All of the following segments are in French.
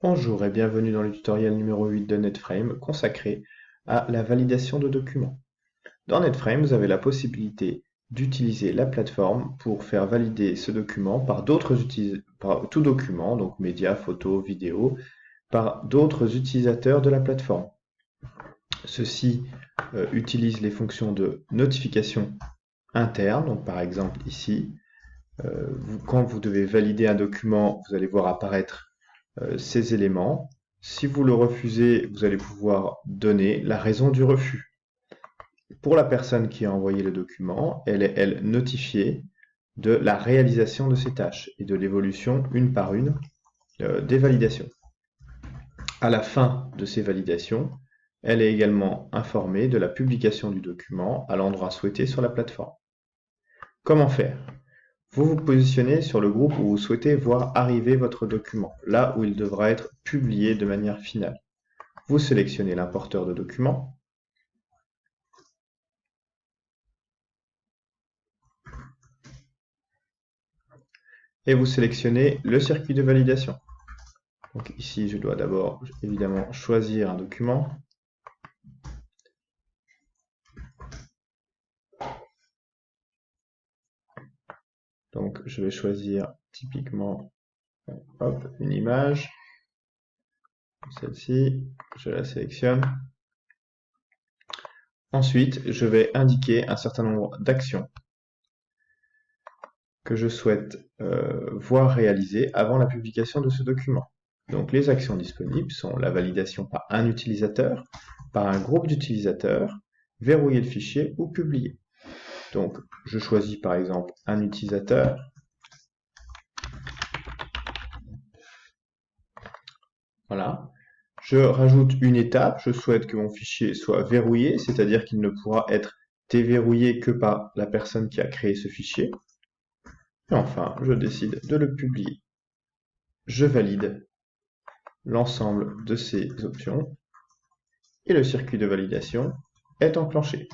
Bonjour et bienvenue dans le tutoriel numéro 8 de NetFrame consacré à la validation de documents. Dans NetFrame, vous avez la possibilité d'utiliser la plateforme pour faire valider ce document par par tout document, donc médias, photos, vidéos, par d'autres utilisateurs de la plateforme. Ceux-ci utilisent les fonctions de notification interne, donc par exemple ici, quand vous devez valider un document, vous allez voir apparaître ces éléments. Si vous le refusez, vous allez pouvoir donner la raison du refus. Pour la personne qui a envoyé le document, elle est, elle, notifiée de la réalisation de ses tâches et de l'évolution une par une des validations. À la fin de ces validations, elle est également informée de la publication du document à l'endroit souhaité sur la plateforme. Comment faire? Vous vous positionnez sur le groupe où vous souhaitez voir arriver votre document, là où il devra être publié de manière finale. Vous sélectionnez l'importeur de document. Et vous sélectionnez le circuit de validation. Donc ici, je dois d'abord évidemment choisir un document. Donc je vais choisir typiquement hop, une image. Celle-ci, je la sélectionne. Ensuite, je vais indiquer un certain nombre d'actions que je souhaite voir réalisées avant la publication de ce document. Donc les actions disponibles sont la validation par un utilisateur, par un groupe d'utilisateurs, verrouiller le fichier ou publier. Donc je choisis par exemple un utilisateur. Voilà. Je rajoute une étape, je souhaite que mon fichier soit verrouillé, c'est-à-dire qu'il ne pourra être déverrouillé que par la personne qui a créé ce fichier. Et enfin, je décide de le publier. Je valide l'ensemble de ces options et le circuit de validation est enclenché.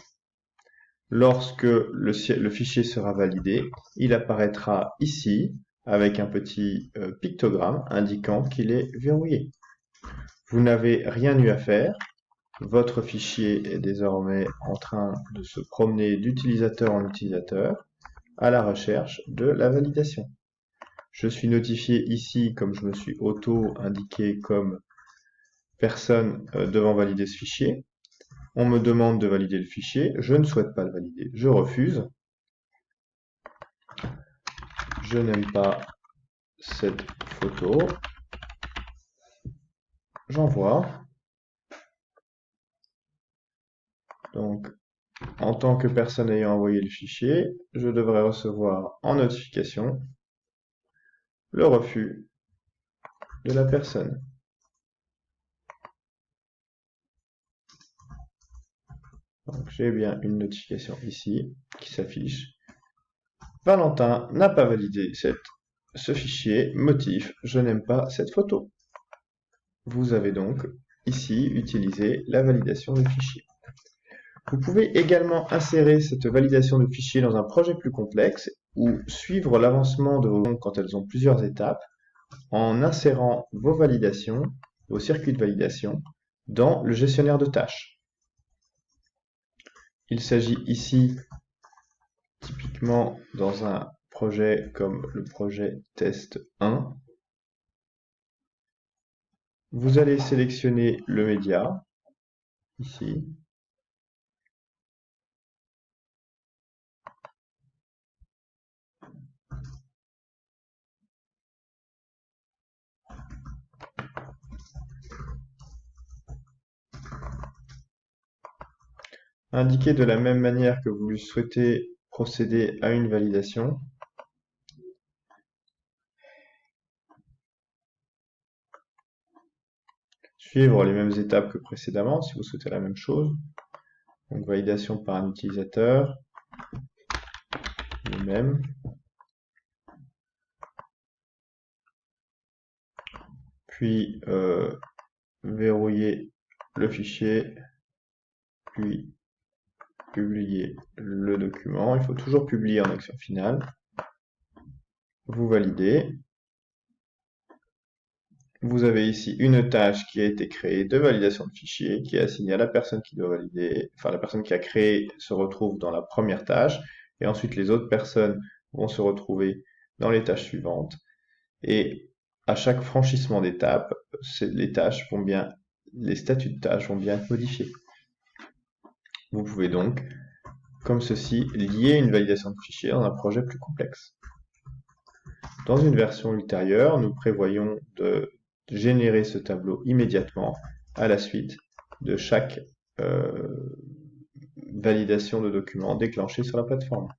Lorsque le fichier sera validé, il apparaîtra ici avec un petit pictogramme indiquant qu'il est verrouillé. Vous n'avez rien eu à faire. Votre fichier est désormais en train de se promener d'utilisateur en utilisateur à la recherche de la validation. Je suis notifié ici, comme je me suis auto-indiqué comme personne devant valider ce fichier. On me demande de valider le fichier, je ne souhaite pas le valider, je refuse. Je n'aime pas cette photo. J'envoie. Donc, en tant que personne ayant envoyé le fichier, je devrais recevoir en notification le refus de la personne. Donc, j'ai bien une notification ici qui s'affiche. Valentin n'a pas validé ce fichier. Motif, je n'aime pas cette photo. Vous avez donc ici utilisé la validation du fichier. Vous pouvez également insérer cette validation de fichier dans un projet plus complexe ou suivre l'avancement de vos validations quand elles ont plusieurs étapes en insérant vos validations, vos circuits de validation dans le gestionnaire de tâches. Il s'agit ici typiquement dans un projet comme le projet test 1. Vous allez sélectionner le média, ici. Indiquer de la même manière que vous souhaitez procéder à une validation. Suivre les mêmes étapes que précédemment si vous souhaitez la même chose. Donc validation par un utilisateur, le même. Puis verrouiller le fichier, puis publier le document. Il faut toujours publier en action finale. Vous validez. Vous avez ici une tâche qui a été créée de validation de fichier, qui est assignée à la personne qui doit valider, enfin la personne qui a créé se retrouve dans la première tâche, et ensuite les autres personnes vont se retrouver dans les tâches suivantes. Et à chaque franchissement d'étape, les statuts de tâches vont bien être modifiés. Vous pouvez donc, comme ceci, lier une validation de fichier dans un projet plus complexe. Dans une version ultérieure, nous prévoyons de générer ce tableau immédiatement à la suite de chaque validation de document déclenchée sur la plateforme.